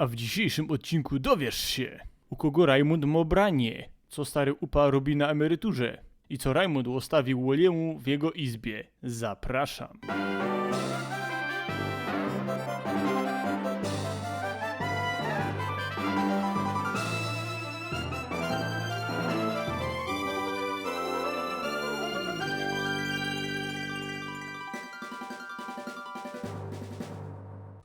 A w dzisiejszym odcinku dowiesz się, u kogo Rajmund ma branie, co stary upa robi na emeryturze i co Rajmund ustawił Woliemu w jego izbie. Zapraszam.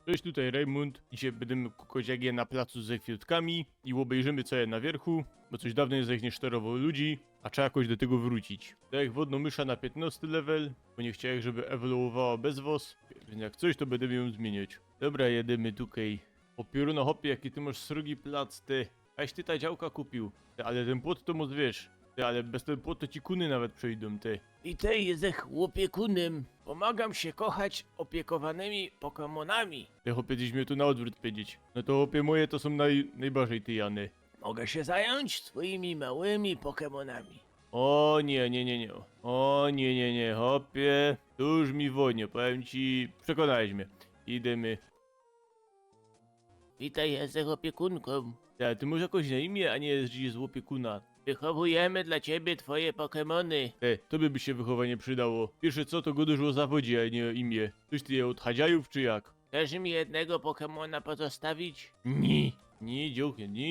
Cześć, tutaj Rajmund. Dzisiaj będziemy kukać jak je na placu ze kwiatkami i obejrzymy co je na wierchu, bo coś dawno jest jak nie szterował ludzi, a trzeba jakoś do tego wrócić. Daj wodną mysza na 15 level, bo nie chciałem, żeby ewoluowała bez was, więc jak coś to będziemy ją zmieniać. Dobra, jedziemy tutaj. O pioruno hopie, jaki ty masz srogi plac, ty. Aś ty ta działka kupił. Ty, ale ten płot to moc wiesz. Ty, ale bez ten płot to ci kuny nawet przejdą, ty. I tej jesteś opiekunem. Pomagam się kochać opiekowanymi Pokemonami. Ty hopie, gdzieś mnie tu na odwrót powiedzieć. No to hopie moje to są najbardziej ty Jany. Mogę się zająć twoimi małymi Pokemonami. O nie, nie, nie, nie. O nie, nie, nie, hopie. Tu już mi wodnie, powiem ci, przekonałeś mnie. Idziemy. Witaj, jesteś opiekunką. Ja, ty masz jakoś na imię, a nie jest z opiekuna. Wychowujemy dla ciebie twoje Pokemony. Tobie by się wychowanie przydało. Pierwsze co, to go dużo o zawodzie, a nie o imię. Coś ty je od hadziajów, czy jak? Chcesz mi jednego Pokemona pozostawić? Nie. Nie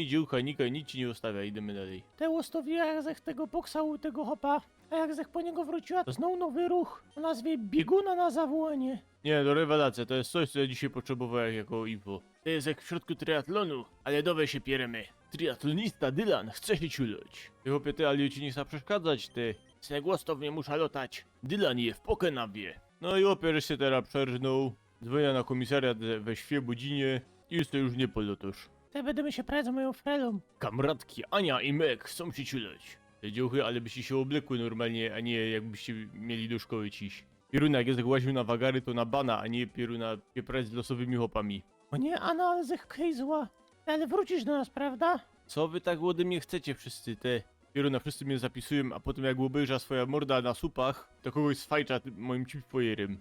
dziucha, nika, nic ci nie ustawia, idziemy dalej. Te ustawiła jak zech tego poksał tego hopa, a jak zech po niego wróciła, to znowu nowy ruch o nazwie bieguna na zawołanie. Nie, to rewelacja, to jest coś, co ja dzisiaj potrzebowałem jako info. To jest jak w środku triatlonu, ale dowe się pieremy. Triatlonista Dylan chce się ciuleć. Ty chłopie, ty, ale ci nie chce przeszkadzać, ty. Se głos to mnie musza lotać. Dylan je w Pokenawie. No i opierz się teraz przerżnął. Dzwonia na komisariat we Świebodzinie i już to już nie polotosz. Te będziemy się prać z moją frelą. Kamratki Ania i Meg chcą się ciuleć. Te dziuchy, ale byście się oblekły normalnie, a nie jakbyście mieli do szkoły ciś. Pieruna, jak jest łaził na wagary, to na bana, a nie pieruna pieprać z losowymi hopami. O nie, Anna, ale zech kejzła. Ale wrócisz do nas, prawda? Co wy tak ode mnie chcecie wszyscy, te? Pieruna, wszyscy mnie zapisują, a potem jak obejrza swoja morda na supach, to kogoś sfajcza moim chipfojerem.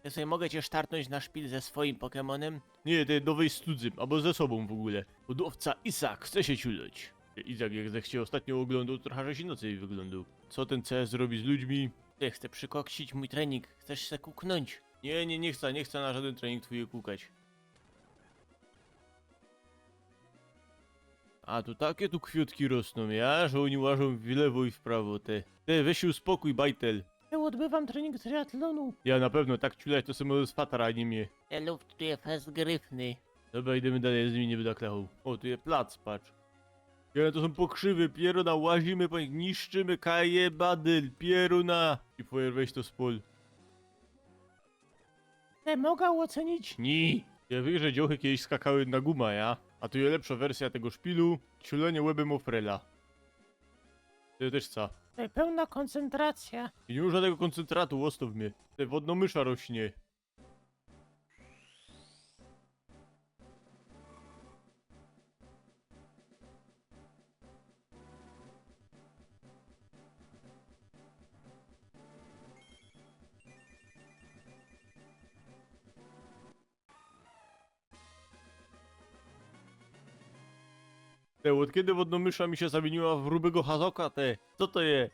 Ja sobie mogę cię sztartnąć na szpil ze swoim Pokemonem? Nie, te do wejść z cudzym, albo ze sobą w ogóle. Hodowca Isak chce się ciuleć. Izak, jak zechcie ostatnio oglądał, to trochę się inaczej wyglądał. Co ten CS robi z ludźmi? Ty, chcę przykoksić mój trening. Chcesz se kuknąć? Nie chcę na żaden trening twój kukać. A tu takie tu kwiutki rosną, ja, że oni łażą w lewo i w prawo, te. Te, weź się uspokój, bajtel. Ja odbywam trening triatlonu. Ja na pewno tak ciulać to sobie z fatara, a nie mnie. Ja luftuję fest gryfny. Dobra, idziemy dalej, z nimi nie będę klechał. O, tu jest plac, patrz. Ja, to są pokrzywy, pieruna, łazimy po nich, niszczymy, kaje, badyl, pieruna. I pojer weź to z pol. Te mogę ocenić. Nie. Ja wiem, że dziochy kiedyś skakały na guma, ja? A tu jest lepsza wersja tego szpilu, ciulenie łebem ofrela. To też co? Te pełna koncentracja. I nie ma żadnego koncentratu, łostow mnie. Te wodno mysza rośnie. Te, od kiedy wodnomysza mi się zamieniła w rubego hazoka, te? Co to je?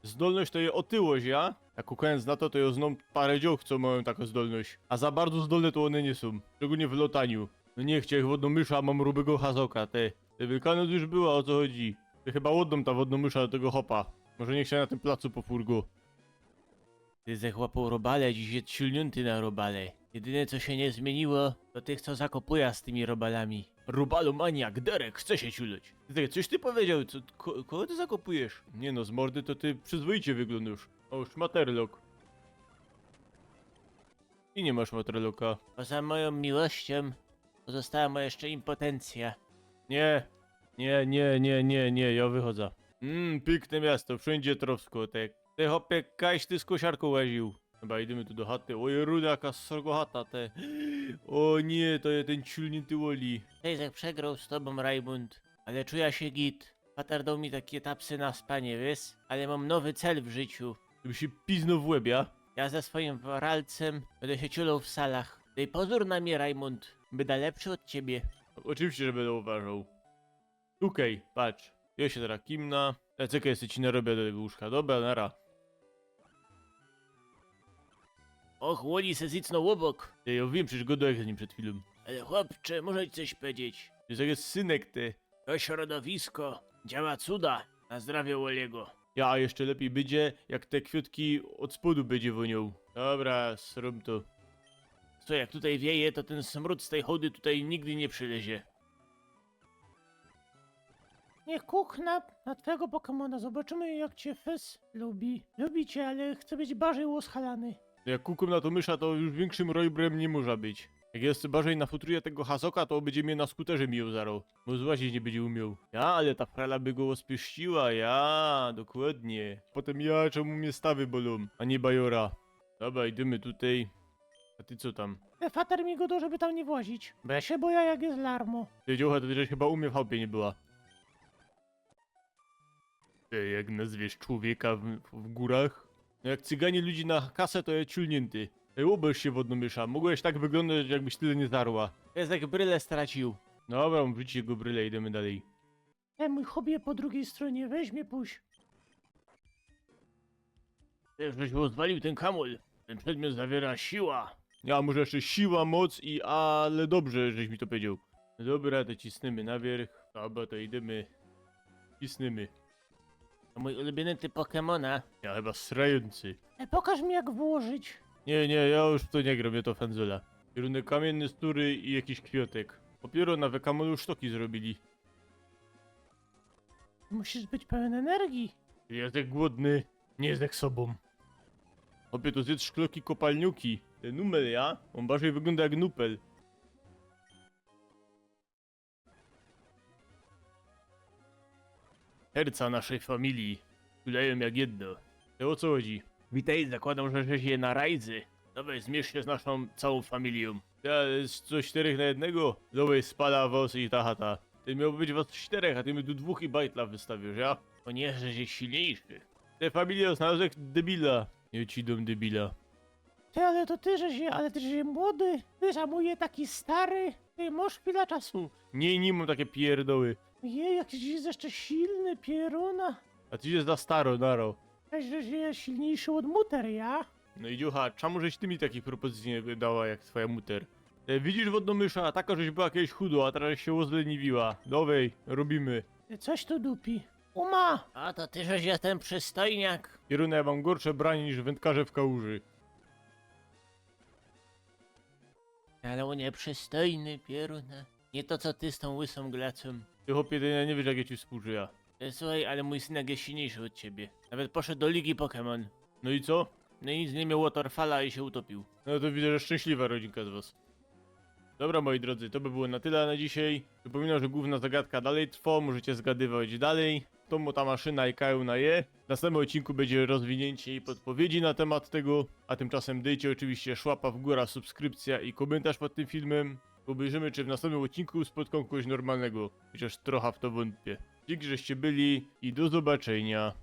Zdolność to je otyłość, ja? Jak kukając na to, to ja znam parę dzioch, co mają taką zdolność. A za bardzo zdolne to one nie są. Szczególnie w lotaniu. No nie chciałem wodnomysza, a mam rubego hazoka, te. Te Wielkanoc już była, o co chodzi? Ty chyba ładną ta wodnomysza do tego hopa. Może nie chciałem na tym placu po furgo. Ty zechłapał robale, dziś jest silnięty na robale. Jedyne co się nie zmieniło, to tych co zakopuja z tymi robalami. Robalomaniak, Derek, chce się ciuleć. Ty, coś ty powiedział, co, kogo ty zakopujesz? Nie no, z mordy to ty przyzwoicie wyglądasz. O, szmaterlok. I nie masz szmaterloka. Poza moją miłością pozostała mu jeszcze impotencja. Nie, ja wychodzę. Piękne miasto, wszędzie trowsko, tak. Ty hopie, kaś ty z kosiarką łaził. Chyba idziemy tu do chaty. Oj, ruda, jaka srogo chata, te. O nie, to jest ten ciulnięty Woli. Tejzek przegrał z tobą, Rajmund, ale czuję się git. Patar dał mi takie tapsy na spanie, wiesz? Ale mam nowy cel w życiu. Żeby się pizno w łebia. Ja ze swoim waralcem będę się ciulał w salach. Daj pozór na mnie, Rajmund. Będę lepszy od ciebie. Oczywiście, że będę uważał. Okej, patrz. Ja się teraz kimna. Czekaj, jeszcze ci narobię do tego łóżka. Dobra, nara. Och, łoni se zicnął obok. Ja wiem, przecież godowałem z nim przed chwilą. Ale chłopcze, może ci coś powiedzieć. To jest jak synek ty. To środowisko działa cuda na zdrowie Woliego. Ja, a jeszcze lepiej będzie, jak te kwiatki od spodu będzie wonią. Dobra, srom to. Co, jak tutaj wieje, to ten smród z tej chody tutaj nigdy nie przylezie. Niech kuk na twojego Pokemona. Zobaczymy, jak cię Fez lubi. Lubi cię, ale chce być bardziej łoschalany. Jak kukum na to mysza, to już większym rojbrem nie może być. Jak jest bardziej na futruję tego Hasoka, to będzie mnie na skuterze mijał zaro. Bo złazić nie będzie umiał. Ja, ale ta frala by go ospieściła, ja, dokładnie. Potem ja, czemu mnie stawy bolą, a nie bajora. Dobra, idziemy tutaj. A ty co tam? Fater mi go do, żeby tam nie włazić. Bo ja się boję, jak jest larmo. Ty dziocha, to też chyba u mnie w chałupie nie była. Ty, jak nazwiesz człowieka w górach? No jak cyganie ludzi na kasę, to jest ciulnięty. Ej, ubierz się wodnomysza, mogłeś tak wyglądać, jakbyś tyle nie zarła. Jest jak bryle stracił. Dobra, wrócić jego bryle, idziemy dalej. Mój hobie po drugiej stronie, weź mnie puść. Też żeś rozwalił ten kamul. Ten przedmiot zawiera siła. Ja, może jeszcze siła, moc i... ale dobrze, żeś mi to powiedział. No dobra, to cisnemy na wierzch. Dobra, to idziemy. Cisnemy. To mój ulubiony typ Pokemona. Ja chyba srający. Pokaż mi, jak włożyć. Nie, ja już w to nie gram, ja to fędzela. Kierunek kamienny, stury i jakiś kwiatek. Dopiero na wekamolu sztoki zrobili. Musisz być pełen energii. Jest jak głodny, nie jest jak sobą. Opie to zjedz szkloki kopalniuki. Ten numel, ja? On bardziej wygląda jak nupel. Serca naszej familii. Kuleją jak jedno. To o co chodzi? Witaj, zakładam, że żeś je na rajzy. Dawaj, zmierz się z naszą całą familią. Ja, jest coś 4 na 1? Dawaj, spala wos i ta chata. Ty miał być was 4, a ty mi tu 2 i bajtla wystawisz, ja? O nie, że jest silniejszy. Te familie znalazłeś debila. Nie ci dom debila. Ty, ale to ty, że się, ale ty, że się młody. Wiesz, a mój je taki stary. Ty, masz chwilę czasu. Nie mam takie pierdoły. Jej, jakiś jest jeszcze silny, pieruna. A ty jest za staro, naro. Weź, że się silniejszy od muter, ja? No i dziucha, czemu żeś ty mi takich propozycji nie dała jak twoja muter? Widzisz wodnomysza, taka żeś była kiedyś chudo, a teraz się ozleniwiła. Dowej, robimy. Coś tu dupi. Uma! A to ty, żeś jest ten przystojniak. Kierunek, ja mam gorsze branie niż wędkarze w kałuży. Ale on nieprzystojny, pieruna. Nie to co ty z tą łysą glacą. Ty chłopie, ty nie wiesz jak ja ci współczuję. Słuchaj, ale mój synek jest silniejszy od ciebie. Nawet poszedł do Ligi Pokémon. No i co? No i nic nie miał Waterfalla i się utopił. No to widzę, że szczęśliwa rodzinka z was. Dobra, moi drodzy, to by było na tyle na dzisiaj. Przypominam, że główna zagadka dalej trwa, możecie zgadywać dalej. To ta maszyna i kają na je. W następnym odcinku będzie rozwinięcie i podpowiedzi na temat tego. A tymczasem dajcie oczywiście szłapa w górę, subskrypcja i komentarz pod tym filmem. Obejrzymy, czy w następnym odcinku spotkam kogoś normalnego. Chociaż trochę w to wątpię. Dzięki, żeście byli i do zobaczenia.